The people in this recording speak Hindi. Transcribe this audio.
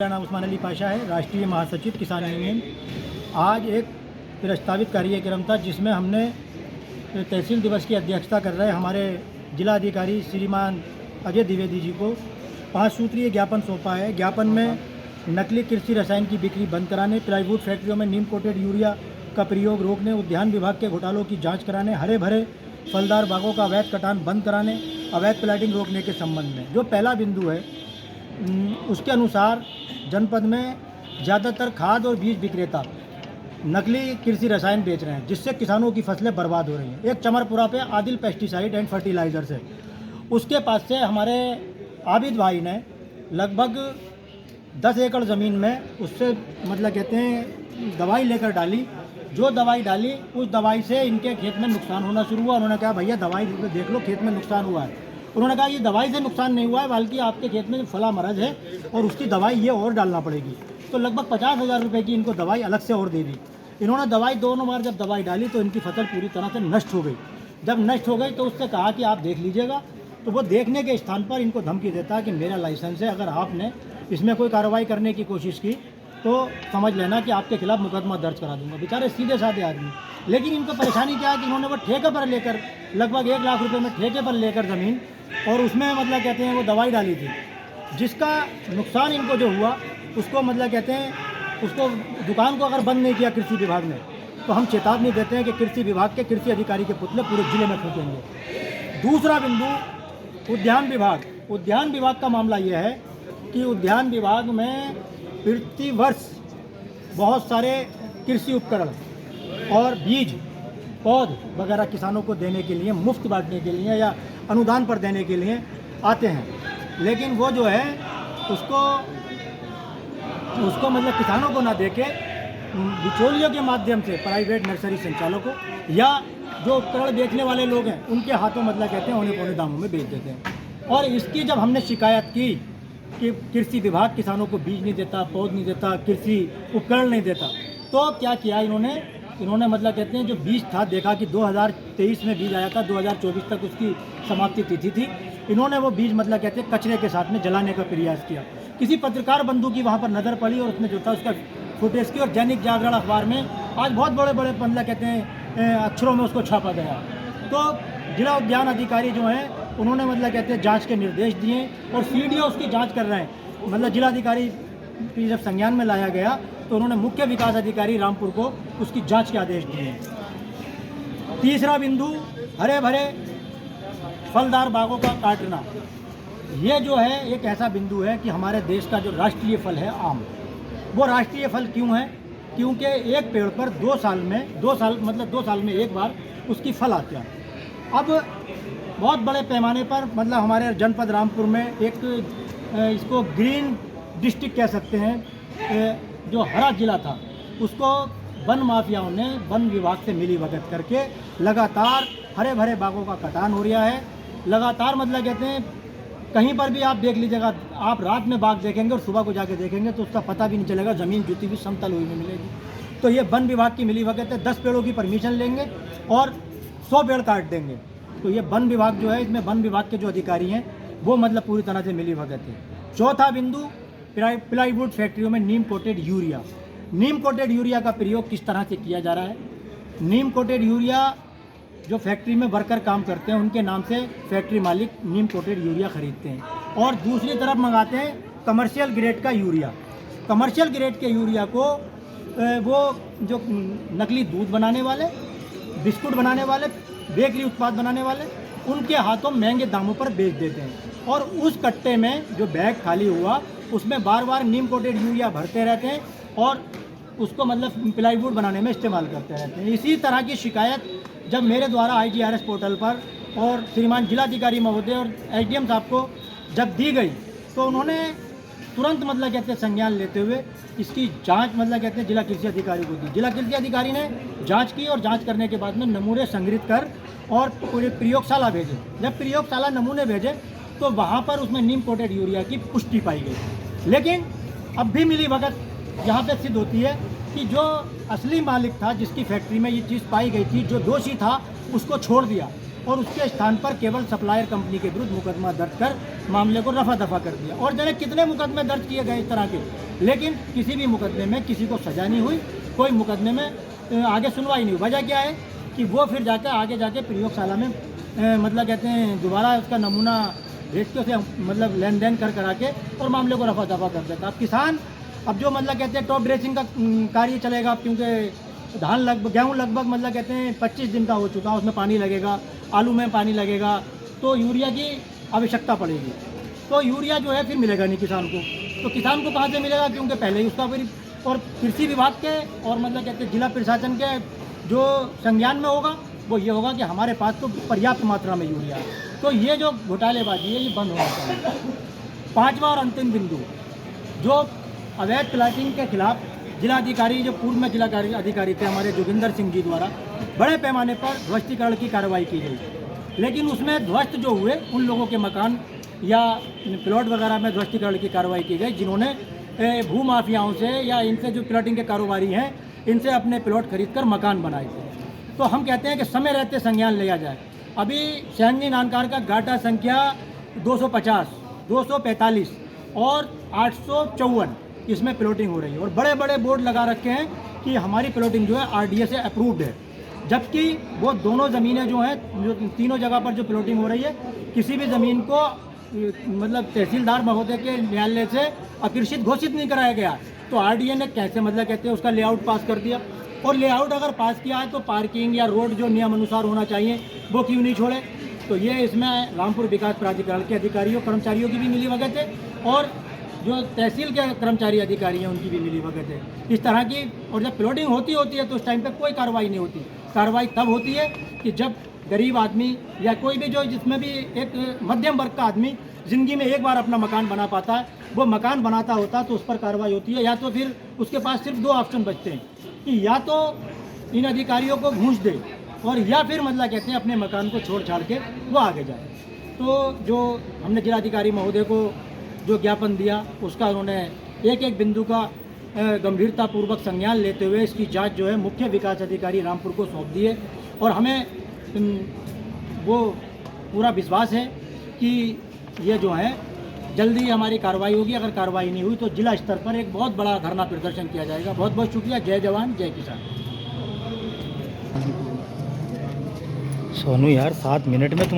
मेरा नाम उस्मान अली पाशा है, राष्ट्रीय महासचिव किसान यूनियन। आज एक प्रस्तावित कार्यक्रम था जिसमें हमने तहसील दिवस की अध्यक्षता कर रहे हमारे जिला अधिकारी श्रीमान अजय द्विवेदी जी को 5 सूत्रीय ज्ञापन सौंपा है। ज्ञापन में नकली कृषि रसायन की बिक्री बंद कराने, प्लाईवुड फैक्ट्रियों में नीम कोटेड यूरिया का प्रयोग रोकने, उद्यान विभाग के घोटालों की जाँच कराने, हरे भरे फलदार बागों का अवैध कटान बंद कराने, अवैध प्लाटिंग रोकने के संबंध में। जो पहला बिंदु है उसके अनुसार जनपद में ज़्यादातर खाद और बीज विक्रेता नकली कृषि रसायन बेच रहे हैं, जिससे किसानों की फसलें बर्बाद हो रही हैं। एक चमरपुरा पे आदिल पेस्टिसाइड एंड फर्टिलाइज़र्स है, उसके पास से हमारे आबिद भाई ने लगभग 10 एकड़ ज़मीन में उससे कहते हैं दवाई लेकर डाली। जो दवाई डाली उस दवाई से इनके खेत में नुकसान होना शुरू हुआ। उन्होंने कहा भैया दवाई देख लो, खेत में नुकसान हुआ है। उन्होंने कहा ये दवाई से नुकसान नहीं हुआ है, बल्कि आपके खेत में फला मरज है और उसकी दवाई ये और डालना पड़ेगी। तो लगभग 50,000 रुपये की इनको दवाई अलग से और दे दी। इन्होंने दवाई दोनों बार जब दवाई डाली तो इनकी फसल पूरी तरह से नष्ट हो गई। जब नष्ट हो गई तो उससे कहा कि आप देख लीजिएगा। तो वो देखने के स्थान पर इनको धमकी देता है कि मेरा लाइसेंस है, अगर आपने इसमें कोई कार्रवाई करने की कोशिश की तो समझ लेना कि आपके खिलाफ मुकदमा दर्ज करा दूंगा। बेचारे सीधे साधे आदमी। लेकिन इनको परेशानी क्या है कि इन्होंने वो ठेके पर लेकर लगभग 1 लाख रुपये में ठेके पर लेकर ज़मीन और उसमें कहते हैं वो दवाई डाली थी, जिसका नुकसान इनको जो हुआ उसको कहते हैं उसको दुकान को अगर बंद नहीं किया कृषि विभाग ने तो हम चेतावनी देते हैं कि कृषि विभाग के कृषि अधिकारी के पुतले पूरे जिले में फूकेंगे। दूसरा बिंदु उद्यान विभाग। उद्यान विभाग का मामला यह है कि उद्यान विभाग में प्रति वर्ष बहुत सारे कृषि उपकरण और बीज पौध वगैरह किसानों को देने के लिए, मुफ्त बांटने के लिए या अनुदान पर देने के लिए आते हैं। लेकिन वो जो है उसको किसानों को ना देके बिचौलियों के माध्यम से प्राइवेट नर्सरी संचालकों या जो उपकरण बेचने वाले लोग हैं उनके हाथों कहते हैं औने पौने दामों में बेच देते हैं। और इसकी जब हमने शिकायत की कि कृषि विभाग किसानों को बीज नहीं देता, पौध नहीं देता, कृषि उपकरण नहीं देता, तो क्या किया इन्होंने कहते हैं जो बीज था, देखा कि 2023 में बीज आया था, 2024 तक उसकी समाप्ति तिथि थी। इन्होंने वो बीज कहते हैं कचरे के साथ में जलाने का प्रयास किया। किसी पत्रकार बंधु की वहाँ पर नज़र पड़ी और उसने जो था उसका फुटेज की और दैनिक जागरण अखबार में आज बहुत बड़े बड़े कहते हैं अक्षरों में उसको छापा गया। तो जिला उद्यान अधिकारी जो हैं उन्होंने कहते हैं जांच के निर्देश दिए और सीडीओ उसकी जांच कर रहे हैं। जिलाधिकारी की जब संज्ञान में लाया गया तो उन्होंने मुख्य विकास अधिकारी रामपुर को उसकी जांच के आदेश दिए। तीसरा बिंदु हरे भरे फलदार बागों का काटना। ये जो है एक ऐसा बिंदु है कि हमारे देश का जो राष्ट्रीय फल है आम, वो राष्ट्रीय फल क्यों है? क्योंकि एक पेड़ पर 2 साल में एक बार उसकी फल आती है। अब बहुत बड़े पैमाने पर हमारे जनपद रामपुर में एक इसको ग्रीन डिस्ट्रिक्ट कह सकते हैं, जो हरा जिला था उसको वन माफियाओं ने वन विभाग से मिलीभगत करके लगातार हरे भरे बागों का कटान हो रहा है। लगातार कहते हैं कहीं पर भी आप देख लीजिएगा, आप रात में बाग देखेंगे और सुबह को जाके देखेंगे तो उसका पता भी नहीं चलेगा, ज़मीन जुती हुई समतल हुई नहीं मिलेगी। तो ये वन विभाग की मिलीभगत है। 10 पेड़ों की परमिशन लेंगे और 100 पेड़ काट देंगे। तो ये वन विभाग जो है, इसमें वन विभाग के जो अधिकारी हैं वो पूरी तरह से मिलीभगत है। चौथा बिंदु प्लाईवुड फैक्ट्रियों में नीम कोटेड यूरिया। नीम कोटेड यूरिया का प्रयोग किस तरह से किया जा रहा है? नीम कोटेड यूरिया जो फैक्ट्री में वर्कर काम करते हैं उनके नाम से फैक्ट्री मालिक नीम कोटेड यूरिया खरीदते हैं और दूसरी तरफ मंगाते हैं कमर्शियल ग्रेड का यूरिया। कमर्शियल ग्रेड के यूरिया को वो जो नकली दूध बनाने वाले, बिस्कुट बनाने वाले, बेकरी उत्पाद बनाने वाले, उनके हाथों महंगे दामों पर बेच देते हैं और उस कट्टे में जो बैग खाली हुआ उसमें बार बार नीम कोटेड यूरिया भरते रहते हैं और उसको प्लाईवुड बनाने में इस्तेमाल करते रहते हैं। इसी तरह की शिकायत जब मेरे द्वारा IGRS पोर्टल पर और श्रीमान जिलाधिकारी महोदय और SDM साहब को जब दी गई तो उन्होंने तुरंत कहते हैं संज्ञान लेते हुए इसकी जांच कहते हैं जिला कृषि अधिकारी को दी। जिला कृषि अधिकारी ने जांच की और जांच करने के बाद में नमूने संग्रहित कर और पूरे प्रयोगशाला भेजे। जब प्रयोगशाला नमूने भेजे तो वहाँ पर उसमें नीम कोटेड यूरिया की पुष्टि पाई गई। लेकिन अब भी मिलीभगत यहाँ पे सिद्ध होती है कि जो असली मालिक था, जिसकी फैक्ट्री में ये चीज़ पाई गई थी, जो दोषी था उसको छोड़ दिया और उसके स्थान पर केवल सप्लायर कंपनी के विरुद्ध मुकदमा दर्ज कर मामले को रफा दफा कर दिया। और जाने कितने मुकदमे दर्ज किए गए इस तरह के लेकिन किसी भी मुकदमे में किसी को सज़ा नहीं हुई, कोई मुकदमे में आगे सुनवाई नहीं हुई। वजह क्या है कि वो फिर जाकर आगे जाके प्रयोगशाला में मतलब कहते हैं दोबारा उसका नमूना भेज के उसे मतलब लेन देन करा के और मामले को रफा दफा कर देता। अब किसान अब जो मतलब कहते हैं टॉप ड्रेसिंग का कार्य चलेगा, क्योंकि धान गेहूँ लगभग मतलब कहते हैं 25 दिन का हो चुका, उसमें पानी लगेगा, आलू में पानी लगेगा, तो यूरिया की आवश्यकता पड़ेगी। तो यूरिया जो है फिर मिलेगा नहीं किसान को, तो किसान को कहाँ से मिलेगा, क्योंकि पहले ही उसका फिर और कृषि विभाग के और मतलब कहते हैं जिला प्रशासन के जो संज्ञान में होगा वो ये होगा कि हमारे पास तो पर्याप्त मात्रा में यूरिया है। तो ये जो घोटालेबाजी है ये बंद होना चाहिए। पांचवा और अंतिम बिंदु, जो अवैध प्लाटिंग के खिलाफ जिलाधिकारी जो पूर्व में जिलाधिकारी थे हमारे जोगिंदर सिंह जी द्वारा बड़े पैमाने पर ध्वस्तीकरण की कार्रवाई की गई, लेकिन उसमें ध्वस्त जो हुए उन लोगों के मकान या प्लॉट वगैरह में ध्वस्तीकरण की कार्रवाई की गई जिन्होंने भू माफियाओं से या इनसे जो प्लॉटिंग के कारोबारी हैं इनसे अपने प्लॉट खरीद कर मकान बनाए थे। तो हम कहते हैं कि समय रहते संज्ञान लिया जाए। अभी सैन्य नानकार का गाटा संख्या 250, 245 और 854 इसमें प्लॉटिंग हो रही है और बड़े बड़े बोर्ड लगा रखे हैं कि हमारी प्लॉटिंग जो है RDA से अप्रूव्ड है, जबकि वो दोनों ज़मीनें जो हैं जो तीनों जगह पर जो प्लॉटिंग हो रही है किसी भी ज़मीन को मतलब तहसीलदार महोदय के न्यायालय से अकृषित घोषित नहीं कराया गया। तो RDA ने कैसे मतलब कहते हैं उसका लेआउट पास कर दिया, और लेआउट अगर पास किया है तो पार्किंग या रोड जो नियम अनुसार होना चाहिए वो क्यों नहीं छोड़े। तो ये इसमें रामपुर विकास प्राधिकरण के अधिकारियों कर्मचारियों की भी मिली भगत है और जो तहसील के कर्मचारी अधिकारी हैं उनकी भी मिली भगत है इस तरह की। और जब प्लॉटिंग होती है तो उस टाइम पे कोई कार्रवाई नहीं होती। कार्रवाई तब होती है कि जब गरीब आदमी या कोई भी जो जिसमें भी एक मध्यम वर्ग का आदमी ज़िंदगी में एक बार अपना मकान बना पाता है, वो मकान बनाता होता तो उस पर कार्रवाई होती है। या तो फिर उसके पास सिर्फ 2 ऑप्शन बचते हैं कि या तो इन अधिकारियों को घूंस दे और या फिर मतलब कहते हैं अपने मकान को छोड़ छाड़ के वो आगे जाए। तो जो हमने जिलाधिकारी महोदय को जो ज्ञापन दिया उसका उन्होंने एक एक बिंदु का गंभीरतापूर्वक संज्ञान लेते हुए इसकी जांच जो है मुख्य विकास अधिकारी रामपुर को सौंप दी है। और हमें वो पूरा विश्वास है कि ये जो है जल्दी हमारी कार्रवाई होगी। अगर कार्रवाई नहीं हुई तो जिला स्तर पर एक बहुत बड़ा धरना प्रदर्शन किया जाएगा। बहुत बहुत शुक्रिया। जय जवान जय किसान। सोनू यार 7 मिनट में